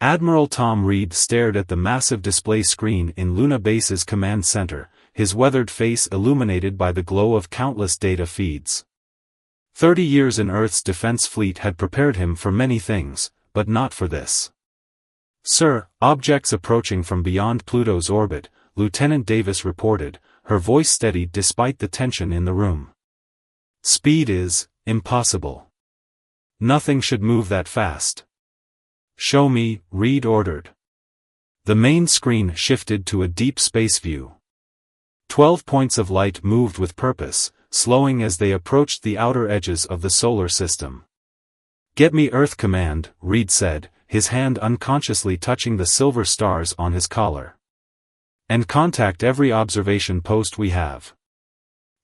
Admiral Tom Reed stared at the massive display screen in Luna Base's command center, his weathered face illuminated by the glow of countless data feeds. 30 years in Earth's defense fleet had prepared him for many things, but not for this. "Sir, objects approaching from beyond Pluto's orbit," Lieutenant Davis reported, her voice steady despite the tension in the room. "Speed is impossible. Nothing should move that fast." "Show me," Reed ordered. The main screen shifted to a deep space view. 12 points of light moved with purpose, slowing as they approached the outer edges of the solar system. "Get me Earth Command," Reed said, his hand unconsciously touching the silver stars on his collar. "And contact every observation post we have.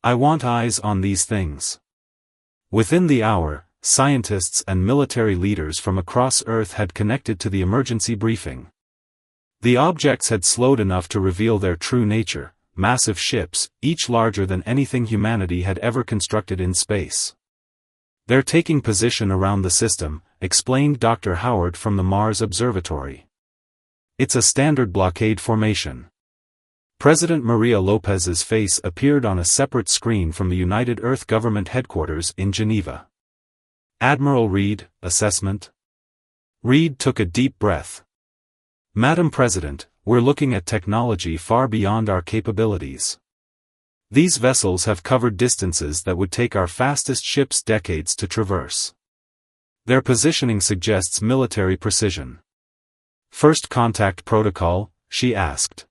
I want eyes on these things." Within the hour, scientists and military leaders from across Earth had connected to the emergency briefing. The objects had slowed enough to reveal their true nature, massive ships, each larger than anything humanity had ever constructed in space. "They're taking position around the system," explained Dr. Howard from the Mars Observatory. "It's a standard blockade formation." President Maria Lopez's face appeared on a separate screen from the United Earth Government headquarters in Geneva. "Admiral Reed, assessment?" Reed took a deep breath. "Madam President, we're looking at technology far beyond our capabilities. These vessels have covered distances that would take our fastest ships decades to traverse. Their positioning suggests military precision." "First contact protocol?" she asked.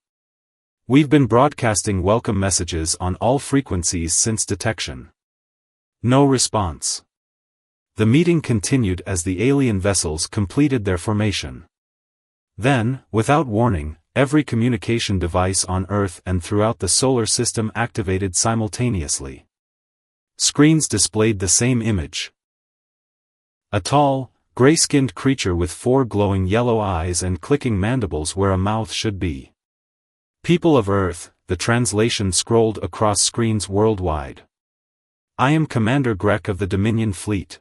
"We've been broadcasting welcome messages on all frequencies since detection." No response. The meeting continued as the alien vessels completed their formation. Then, without warning, every communication device on Earth and throughout the solar system activated simultaneously. Screens displayed the same image. A tall, gray-skinned creature with 4 glowing yellow eyes and clicking mandibles where a mouth should be. "People of Earth," the translation scrolled across screens worldwide. "I am Commander Grek of the Dominion Fleet.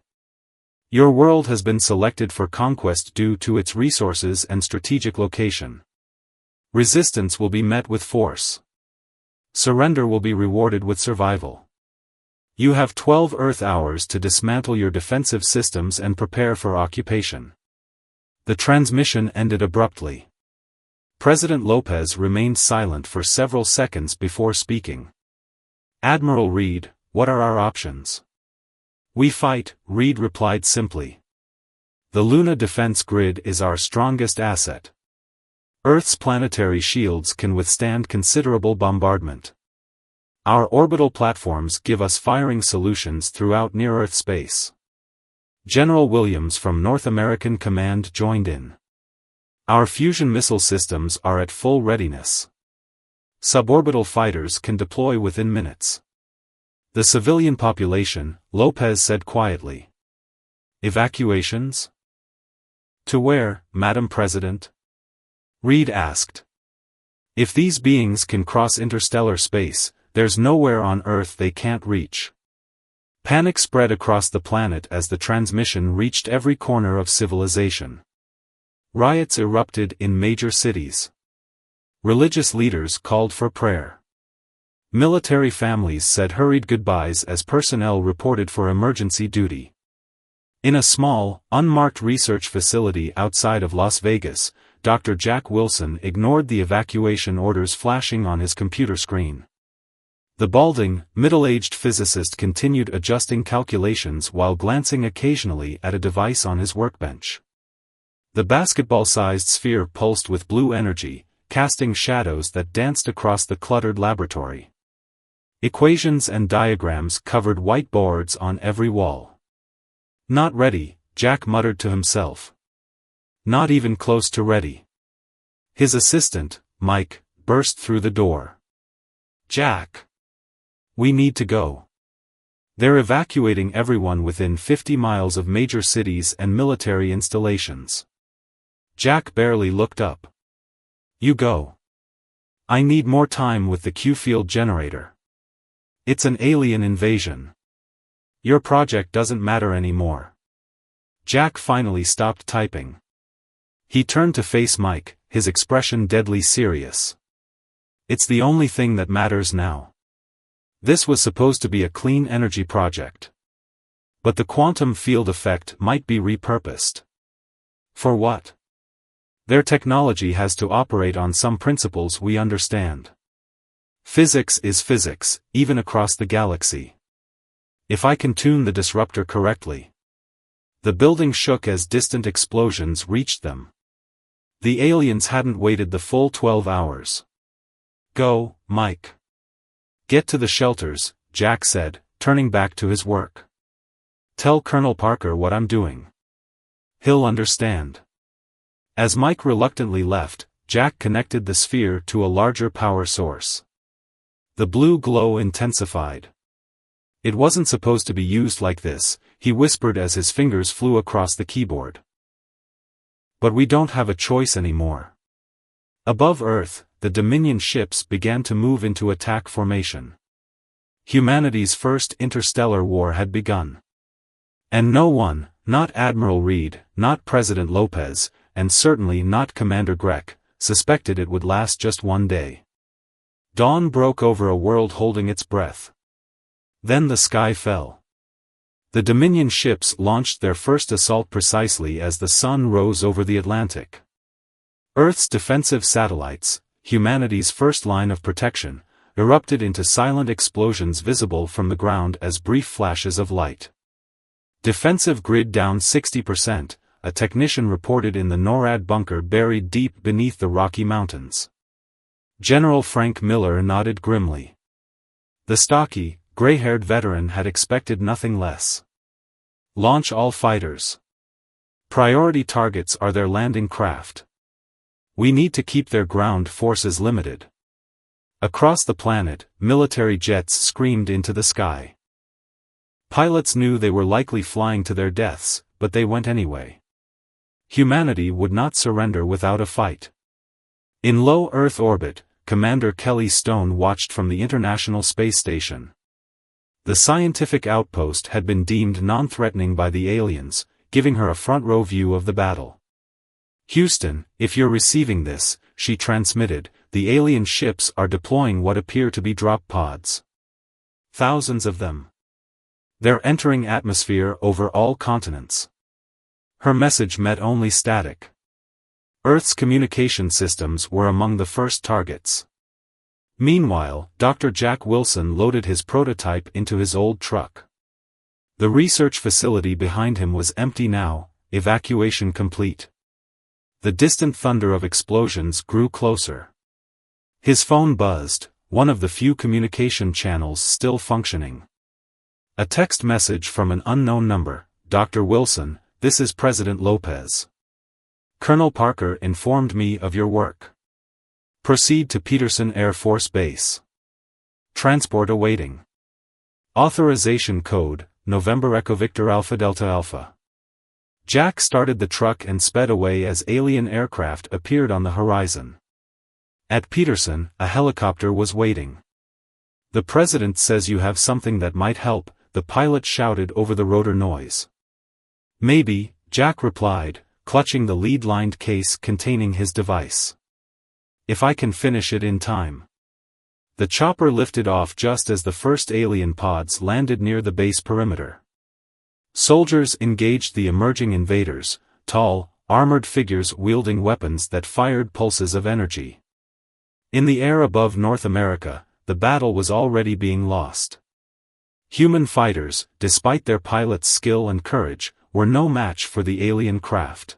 Your world has been selected for conquest due to its resources and strategic location. Resistance will be met with force. Surrender will be rewarded with survival. You have 12 Earth hours to dismantle your defensive systems and prepare for occupation." The transmission ended abruptly. President Lopez remained silent for several seconds before speaking. "Admiral Reed, what are our options?" "We fight," Reed replied simply. "The Luna defense grid is our strongest asset. Earth's planetary shields can withstand considerable bombardment. Our orbital platforms give us firing solutions throughout near-Earth space." General Williams from North American Command joined in. "Our fusion missile systems are at full readiness. Suborbital fighters can deploy within minutes." "The civilian population," Lopez said quietly. "Evacuations?" "To where, Madam President?" Reed asked. "If these beings can cross interstellar space, there's nowhere on Earth they can't reach." Panic spread across the planet as the transmission reached every corner of civilization. Riots erupted in major cities. Religious leaders called for prayer. Military families said hurried goodbyes as personnel reported for emergency duty. In a small, unmarked research facility outside of Las Vegas, Dr. Jack Wilson ignored the evacuation orders flashing on his computer screen. The balding, middle-aged physicist continued adjusting calculations while glancing occasionally at a device on his workbench. The basketball-sized sphere pulsed with blue energy, casting shadows that danced across the cluttered laboratory. Equations and diagrams covered white boards on every wall. "Not ready," Jack muttered to himself. "Not even close to ready." His assistant, Mike, burst through the door. "Jack! We need to go. They're evacuating everyone within 50 miles of major cities and military installations." Jack barely looked up. "You go. I need more time with the Q-field generator. It's an alien invasion. Your project doesn't matter anymore." Jack finally stopped typing. He turned to face Mike, his expression deadly serious. It's the only thing that matters now. This was supposed to be a clean energy project. But the quantum field effect might be repurposed. For what? Their technology has to operate on some principles we understand. Physics is physics, even across the galaxy. If I can tune the disruptor correctly. The building shook as distant explosions reached them. The aliens hadn't waited the full 12 hours. Go, Mike. Get to the shelters, Jack said, turning back to his work. Tell Colonel Parker what I'm doing. He'll understand. As Mike reluctantly left, Jack connected the sphere to a larger power source. The blue glow intensified. It wasn't supposed to be used like this, he whispered as his fingers flew across the keyboard. But we don't have a choice anymore. Above Earth, the Dominion ships began to move into attack formation. Humanity's first interstellar war had begun. And no one, not Admiral Reed, not President Lopez, and certainly not Commander Grech, suspected it would last just one day. Dawn broke over a world holding its breath. Then the sky fell. The Dominion ships launched their first assault precisely as the sun rose over the Atlantic. Earth's defensive satellites, humanity's first line of protection, erupted into silent explosions visible from the ground as brief flashes of light. Defensive grid down 60%, a technician reported in the NORAD bunker buried deep beneath the Rocky Mountains. General Frank Miller nodded grimly. The stocky, gray-haired veteran had expected nothing less. Launch all fighters. Priority targets are their landing craft. We need to keep their ground forces limited. Across the planet, military jets screamed into the sky. Pilots knew they were likely flying to their deaths, but they went anyway. Humanity would not surrender without a fight. In low Earth orbit, Commander Kelly Stone watched from the International Space Station. The scientific outpost had been deemed non-threatening by the aliens, giving her a front-row view of the battle. Houston, if you're receiving this, she transmitted, the alien ships are deploying what appear to be drop pods. Thousands of them. They're entering atmosphere over all continents. Her message met only static. Earth's communication systems were among the first targets. Meanwhile, Dr. Jack Wilson loaded his prototype into his old truck. The research facility behind him was empty now, evacuation complete. The distant thunder of explosions grew closer. His phone buzzed, one of the few communication channels still functioning. A text message from an unknown number. Dr. Wilson, this is President Lopez. Colonel Parker informed me of your work. Proceed to Peterson Air Force Base. Transport awaiting. Authorization code, November Echo Victor Alpha Delta Alpha. Jack started the truck and sped away as alien aircraft appeared on the horizon. At Peterson, a helicopter was waiting. The president says you have something that might help, the pilot shouted over the rotor noise. Maybe, Jack replied, clutching the lead-lined case containing his device. If I can finish it in time. The chopper lifted off just as the first alien pods landed near the base perimeter. Soldiers engaged the emerging invaders, tall, armored figures wielding weapons that fired pulses of energy. In the air above North America, the battle was already being lost. Human fighters, despite their pilots' skill and courage, were no match for the alien craft.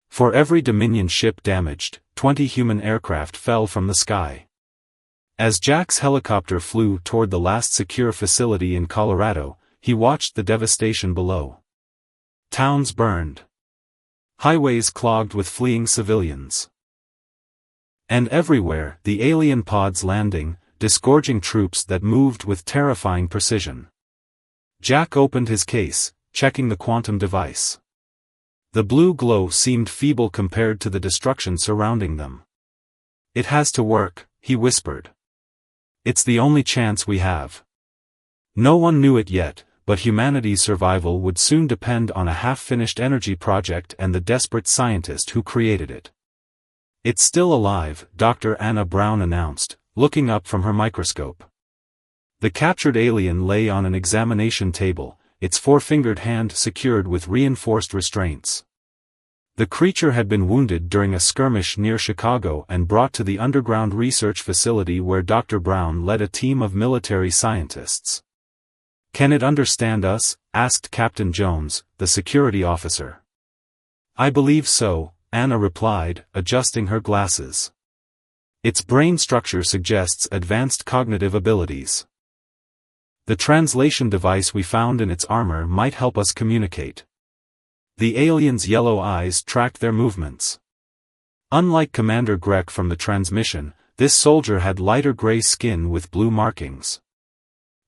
For every Dominion ship damaged, 20 human aircraft fell from the sky. As Jack's helicopter flew toward the last secure facility in Colorado, he watched the devastation below. Towns burned. Highways clogged with fleeing civilians. And everywhere, the alien pods landing, disgorging troops that moved with terrifying precision. Jack opened his case, checking the quantum device. The blue glow seemed feeble compared to the destruction surrounding them. It has to work, he whispered. It's the only chance we have. No one knew it yet, but humanity's survival would soon depend on a half-finished energy project and the desperate scientist who created it. "It's still alive," Dr. Anna Brown announced, looking up from her microscope. The captured alien lay on an examination table, its four-fingered hand secured with reinforced restraints. The creature had been wounded during a skirmish near Chicago and brought to the underground research facility where Dr. Brown led a team of military scientists. "Can it understand us?" asked Captain Jones, the security officer. "I believe so," Anna replied, adjusting her glasses. "Its brain structure suggests advanced cognitive abilities. The translation device we found in its armor might help us communicate." The alien's yellow eyes tracked their movements. Unlike Commander Grech from the transmission, this soldier had lighter gray skin with blue markings.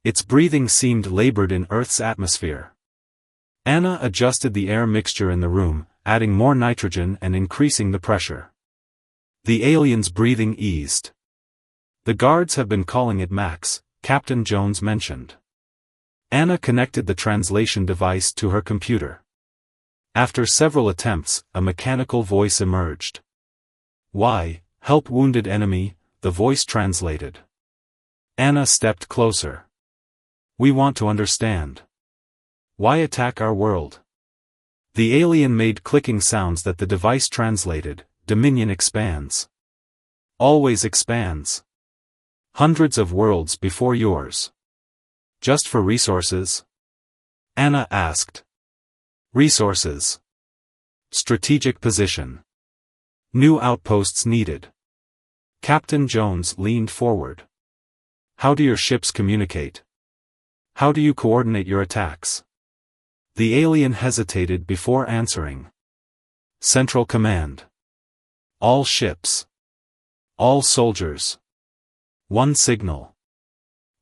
Its breathing seemed labored in Earth's atmosphere. Anna adjusted the air mixture in the room, adding more nitrogen and increasing the pressure. The alien's breathing eased. "The guards have been calling it Max," Captain Jones mentioned. Anna connected the translation device to her computer. After several attempts, a mechanical voice emerged. "Why, help wounded enemy," the voice translated. Anna stepped closer. "We want to understand. Why attack our world?" The alien made clicking sounds that the device translated. "Dominion expands. Always expands. Hundreds of worlds before yours. Just for resources?" Anna asked. "Resources. Strategic position. New outposts needed." Captain Jones leaned forward. "How do your ships communicate? How do you coordinate your attacks?" The alien hesitated before answering. "Central Command. All ships. All soldiers. One signal."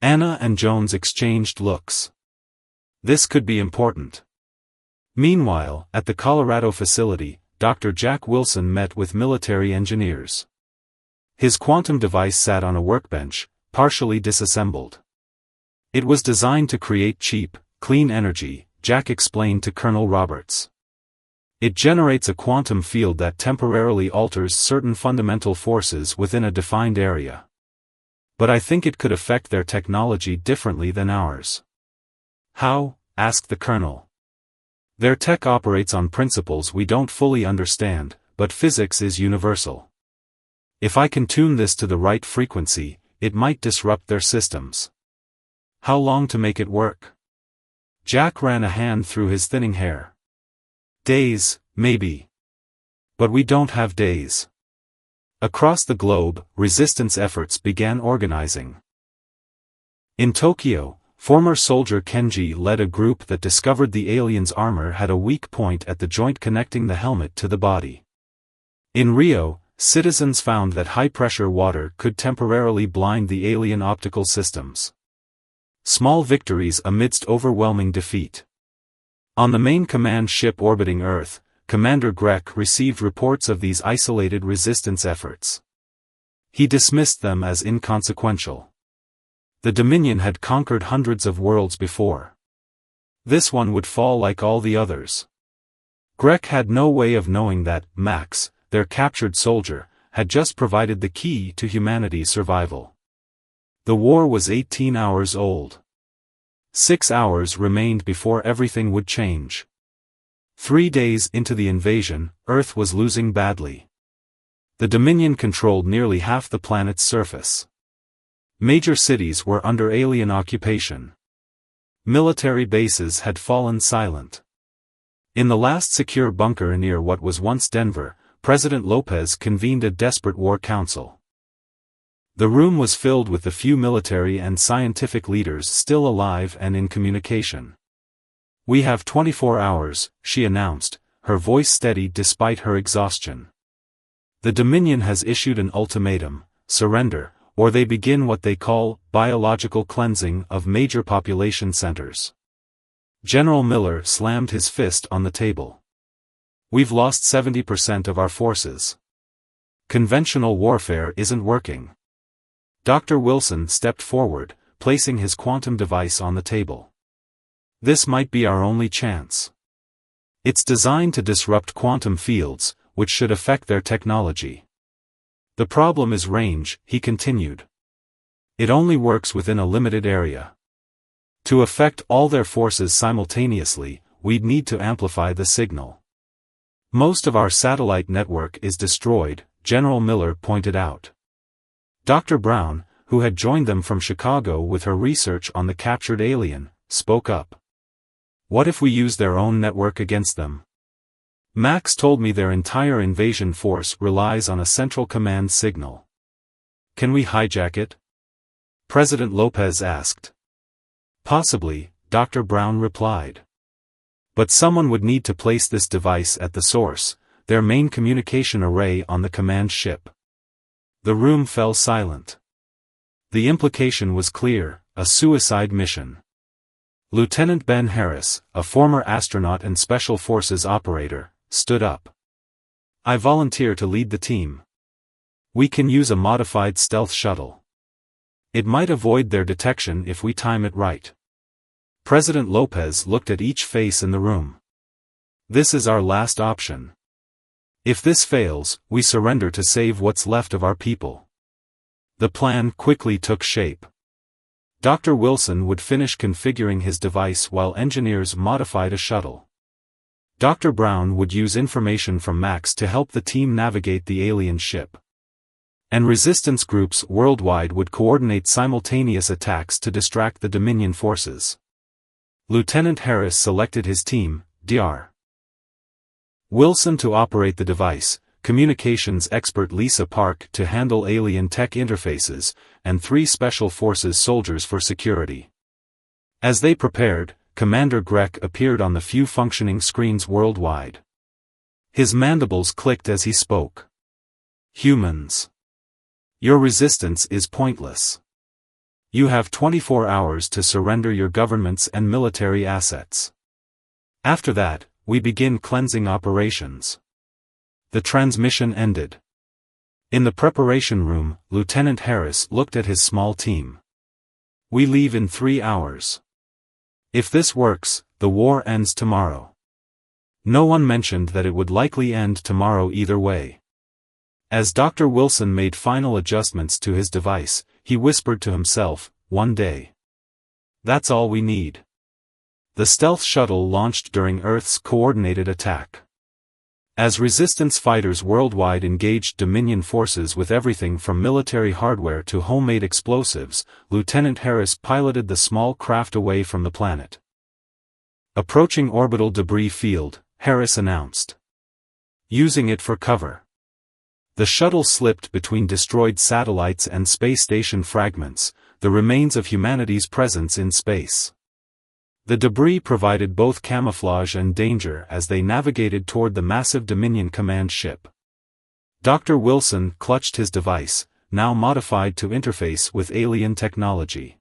Anna and Jones exchanged looks. This could be important. Meanwhile, at the Colorado facility, Dr. Jack Wilson met with military engineers. His quantum device sat on a workbench, partially disassembled. It was designed to create cheap, clean energy, Jack explained to Colonel Roberts. It generates a quantum field that temporarily alters certain fundamental forces within a defined area. But I think it could affect their technology differently than ours. "How?" asked the colonel. "Their tech operates on principles we don't fully understand, but physics is universal. If I can tune this to the right frequency, it might disrupt their systems." "How long to make it work?" Jack ran a hand through his thinning hair. "Days, maybe. But we don't have days." Across the globe, resistance efforts began organizing. In Tokyo, former soldier Kenji led a group that discovered the alien's armor had a weak point at the joint connecting the helmet to the body. In Rio, citizens found that high-pressure water could temporarily blind the alien optical systems. Small victories amidst overwhelming defeat. On the main command ship orbiting Earth, Commander Grech received reports of these isolated resistance efforts. He dismissed them as inconsequential. The Dominion had conquered hundreds of worlds before. This one would fall like all the others. Grech had no way of knowing that Max, their captured soldier, had just provided the key to humanity's survival. The war was 18 hours old. 6 hours remained before everything would change. 3 days into the invasion, Earth was losing badly. The Dominion controlled nearly half the planet's surface. Major cities were under alien occupation. Military bases had fallen silent. In the last secure bunker near what was once Denver, President Lopez convened a desperate war council. The room was filled with the few military and scientific leaders still alive and in communication. "We have 24 hours, she announced, her voice steady despite her exhaustion. "The Dominion has issued an ultimatum: surrender, or they begin what they call biological cleansing of major population centers." General Miller slammed his fist on the table. "We've lost 70% of our forces. Conventional warfare isn't working." Dr. Wilson stepped forward, placing his quantum device on the table. This might be our only chance. It's designed to disrupt quantum fields, which should affect their technology. The problem is range, he continued. It only works within a limited area. To affect all their forces simultaneously, we'd need to amplify the signal. Most of our satellite network is destroyed, General Miller pointed out. Dr. Brown, who had joined them from Chicago with her research on the captured alien, spoke up. What if we use their own network against them? Max told me their entire invasion force relies on a central command signal. Can we hijack it? President Lopez asked. Possibly, Dr. Brown replied. But someone would need to place this device at the source, their main communication array on the command ship. The room fell silent. The implication was clear, a suicide mission. Lieutenant Ben Harris, a former astronaut and Special Forces operator, stood up. I volunteer to lead the team. We can use a modified stealth shuttle. It might avoid their detection if we time it right. President Lopez looked at each face in the room. This is our last option. If this fails, we surrender to save what's left of our people. The plan quickly took shape. Dr. Wilson would finish configuring his device while engineers modified a shuttle. Dr. Brown would use information from Max to help the team navigate the alien ship. And resistance groups worldwide would coordinate simultaneous attacks to distract the Dominion forces. Lieutenant Harris selected his team, Dr. Wilson to operate the device, communications expert Lisa Park to handle alien tech interfaces, and 3 Special Forces soldiers for security. As they prepared, Commander Grech appeared on the few functioning screens worldwide. His mandibles clicked as he spoke. Humans. Your resistance is pointless. You have 24 hours to surrender your governments and military assets. After that, we begin cleansing operations. The transmission ended. In the preparation room, Lieutenant Harris looked at his small team. We leave in 3 hours. If this works, the war ends tomorrow. No one mentioned that it would likely end tomorrow either way. As Dr. Wilson made final adjustments to his device, he whispered to himself, one day. That's all we need. The stealth shuttle launched during Earth's coordinated attack. As resistance fighters worldwide engaged Dominion forces with everything from military hardware to homemade explosives, Lieutenant Harris piloted the small craft away from the planet. Approaching orbital debris field, Harris announced. Using it for cover. The shuttle slipped between destroyed satellites and space station fragments, the remains of humanity's presence in space. The debris provided both camouflage and danger as they navigated toward the massive Dominion command ship. Dr. Wilson clutched his device, now modified to interface with alien technology.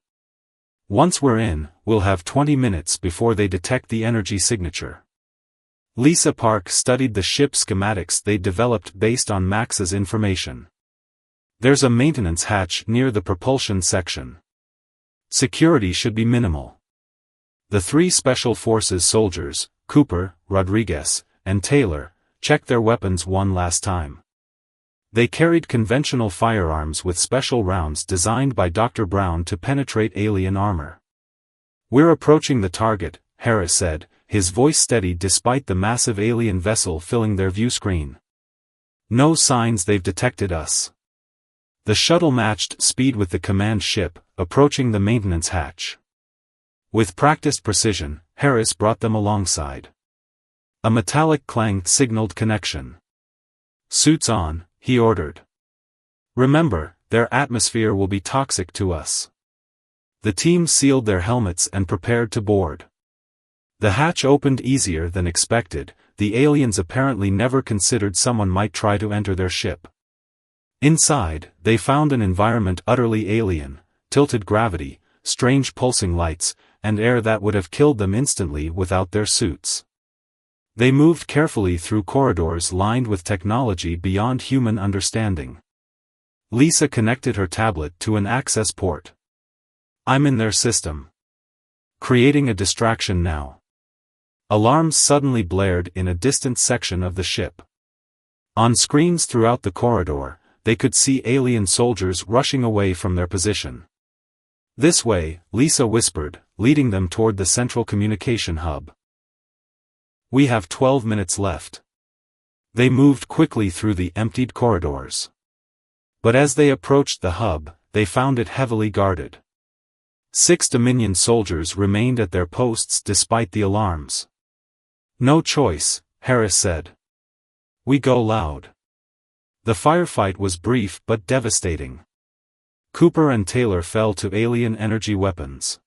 Once we're in, we'll have 20 minutes before they detect the energy signature. Lisa Park studied the ship schematics they developed based on Max's information. There's a maintenance hatch near the propulsion section. Security should be minimal. The 3 Special Forces soldiers, Cooper, Rodriguez, and Taylor, checked their weapons one last time. They carried conventional firearms with special rounds designed by Dr. Brown to penetrate alien armor. We're approaching the target, Harris said, his voice steady despite the massive alien vessel filling their view screen. No signs they've detected us. The shuttle matched speed with the command ship, approaching the maintenance hatch. With practiced precision, Harris brought them alongside. A metallic clang signaled connection. Suits on, he ordered. Remember, their atmosphere will be toxic to us. The team sealed their helmets and prepared to board. The hatch opened easier than expected, the aliens apparently never considered someone might try to enter their ship. Inside, they found an environment utterly alien, tilted gravity, strange pulsing lights, and air that would have killed them instantly without their suits. They moved carefully through corridors lined with technology beyond human understanding. Lisa connected her tablet to an access port. I'm in their system. creating a distraction now. Alarms suddenly blared in a distant section of the ship. On screens throughout the corridor, they could see alien soldiers rushing away from their position. "This way," Lisa whispered, leading them toward the central communication hub. "We have 12 minutes left." They moved quickly through the emptied corridors. But as they approached the hub, they found it heavily guarded. 6 Dominion soldiers remained at their posts despite the alarms. "No choice," Harris said. "We go loud." The firefight was brief but devastating. Cooper and Taylor fell to alien energy weapons.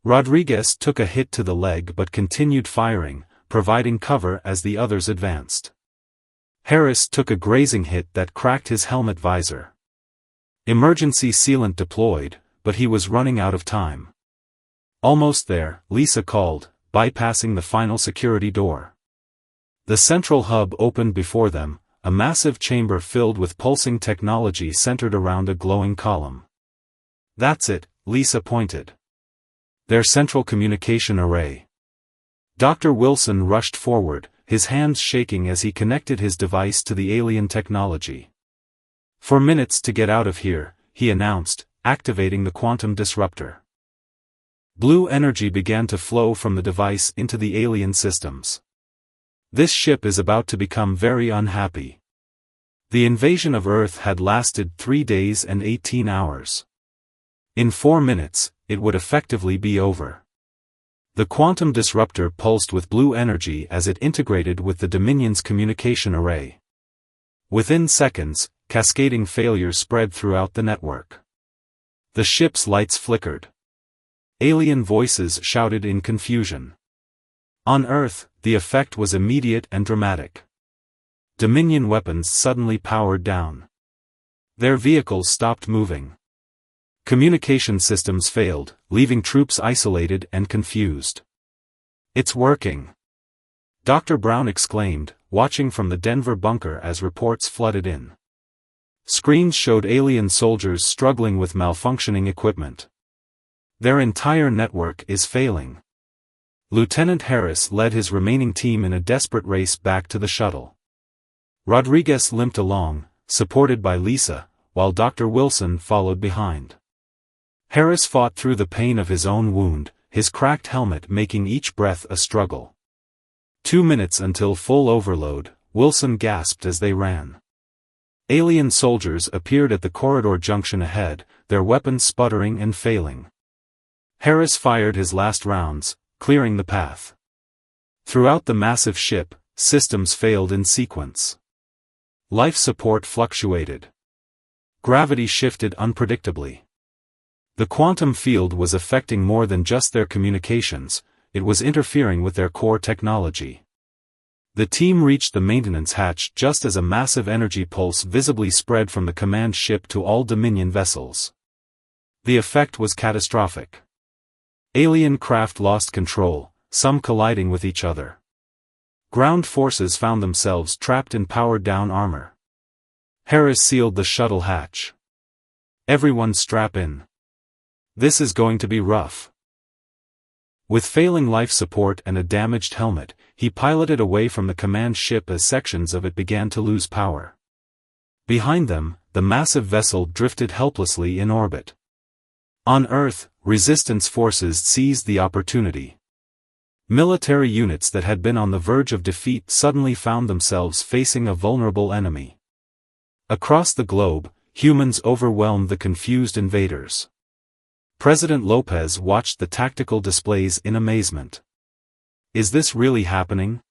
Rodriguez took a hit to the leg but continued firing, providing cover as the others advanced. Harris took a grazing hit that cracked his helmet visor. Emergency sealant deployed, but he was running out of time. "Almost there," Lisa called, bypassing the final security door. The central hub opened before them, a massive chamber filled with pulsing technology centered around a glowing column. "That's it," Lisa pointed. "Their central communication array." Dr. Wilson rushed forward, his hands shaking as he connected his device to the alien technology. "For minutes to get out of here," he announced, activating the quantum disruptor. Blue energy began to flow from the device into the alien systems. This ship is about to become very unhappy. The invasion of Earth had lasted 3 days and 18 hours. In 4 minutes, it would effectively be over. The quantum disruptor pulsed with blue energy as it integrated with the Dominion's communication array. Within seconds, cascading failures spread throughout the network. The ship's lights flickered. Alien voices shouted in confusion. On Earth, the effect was immediate and dramatic. Dominion weapons suddenly powered down. Their vehicles stopped moving. Communication systems failed, leaving troops isolated and confused. "It's working!" Dr. Brown exclaimed, watching from the Denver bunker as reports flooded in. Screens showed alien soldiers struggling with malfunctioning equipment. Their entire network is failing. Lieutenant Harris led his remaining team in a desperate race back to the shuttle. Rodriguez limped along, supported by Lisa, while Dr. Wilson followed behind. Harris fought through the pain of his own wound, his cracked helmet making each breath a struggle. 2 minutes until full overload, Wilson gasped as they ran. Alien soldiers appeared at the corridor junction ahead, their weapons sputtering and failing. Harris fired his last rounds, clearing the path. Throughout the massive ship, systems failed in sequence. Life support fluctuated. Gravity shifted unpredictably. The quantum field was affecting more than just their communications, it was interfering with their core technology. The team reached the maintenance hatch just as a massive energy pulse visibly spread from the command ship to all Dominion vessels. The effect was catastrophic. Alien craft lost control, some colliding with each other. Ground forces found themselves trapped in powered-down armor. Harris sealed the shuttle hatch. "Everyone strap in. This is going to be rough." With failing life support and a damaged helmet, he piloted away from the command ship as sections of it began to lose power. Behind them, the massive vessel drifted helplessly in orbit. On Earth, resistance forces seized the opportunity. Military units that had been on the verge of defeat suddenly found themselves facing a vulnerable enemy. Across the globe, humans overwhelmed the confused invaders. President Lopez watched the tactical displays in amazement. "Is this really happening?"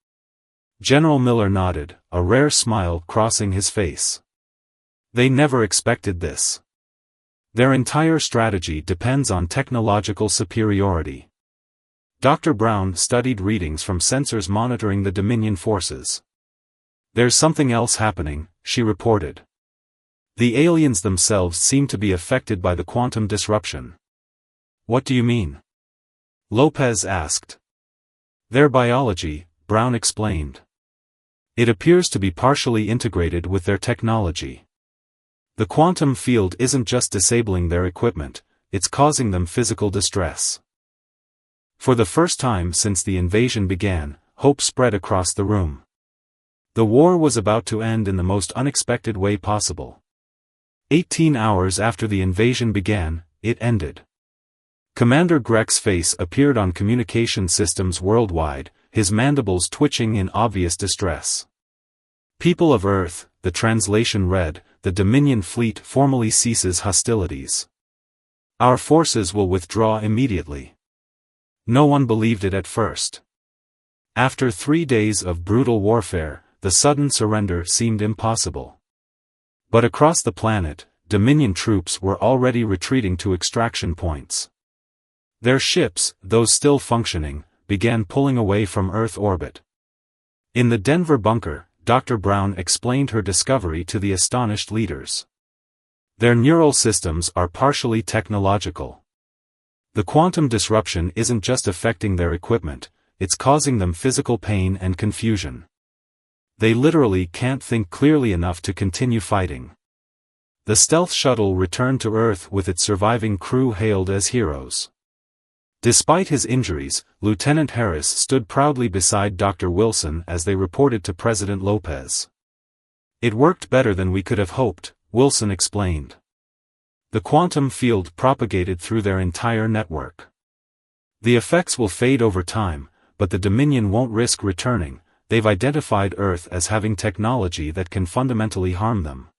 General Miller nodded, a rare smile crossing his face. "They never expected this. Their entire strategy depends on technological superiority." Dr. Brown studied readings from sensors monitoring the Dominion forces. "There's something else happening," she reported. "The aliens themselves seem to be affected by the quantum disruption." "What do you mean?" Lopez asked. "Their biology," Brown explained. "It appears to be partially integrated with their technology. The quantum field isn't just disabling their equipment, it's causing them physical distress." For the first time since the invasion began, hope spread across the room. The war was about to end in the most unexpected way possible. 18 hours after the invasion began, it ended. Commander Greg's face appeared on communication systems worldwide, his mandibles twitching in obvious distress. People of Earth, the translation read, the Dominion fleet formally ceases hostilities. Our forces will withdraw immediately. No one believed it at first. After 3 days of brutal warfare, the sudden surrender seemed impossible. But across the planet, Dominion troops were already retreating to extraction points. Their ships, those still functioning, began pulling away from Earth orbit. In the Denver bunker, Dr. Brown explained her discovery to the astonished leaders. Their neural systems are partially technological. The quantum disruption isn't just affecting their equipment, it's causing them physical pain and confusion. They literally can't think clearly enough to continue fighting. The stealth shuttle returned to Earth with its surviving crew hailed as heroes. Despite his injuries, Lieutenant Harris stood proudly beside Dr. Wilson as they reported to President Lopez. It worked better than we could have hoped, Wilson explained. The quantum field propagated through their entire network. The effects will fade over time, but the Dominion won't risk returning. They've identified Earth as having technology that can fundamentally harm them.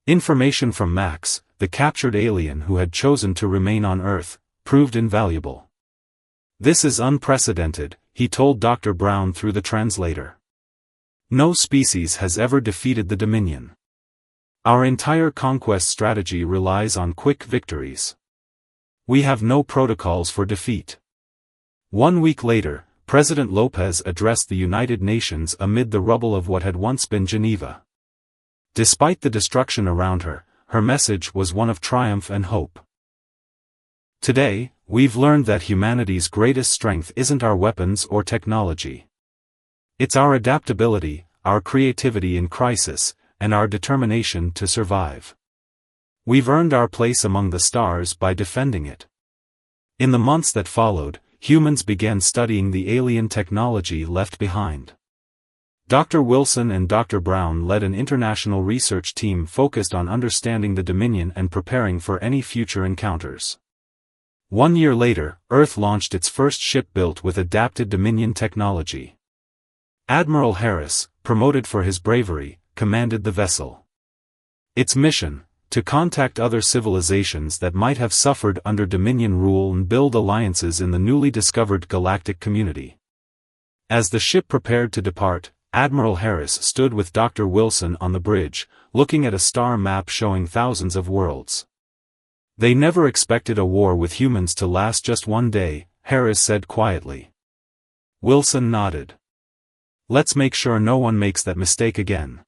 Information from Max, the captured alien who had chosen to remain on Earth, proved invaluable. This is unprecedented, he told Dr. Brown through the translator. No species has ever defeated the Dominion. Our entire conquest strategy relies on quick victories. We have no protocols for defeat. 1 week later, President Lopez addressed the United Nations amid the rubble of what had once been Geneva. Despite the destruction around her, her message was one of triumph and hope. Today, we've learned that humanity's greatest strength isn't our weapons or technology. It's our adaptability, our creativity in crisis, and our determination to survive. We've earned our place among the stars by defending it. In the months that followed, humans began studying the alien technology left behind. Dr. Wilson and Dr. Brown led an international research team focused on understanding the Dominion and preparing for any future encounters. 1 year later, Earth launched its first ship built with adapted Dominion technology. Admiral Harris, promoted for his bravery, commanded the vessel. Its mission, to contact other civilizations that might have suffered under Dominion rule and build alliances in the newly discovered galactic community. As the ship prepared to depart, Admiral Harris stood with Dr. Wilson on the bridge, looking at a star map showing thousands of worlds. They never expected a war with humans to last just 1 day, Harris said quietly. Wilson nodded. Let's make sure no one makes that mistake again.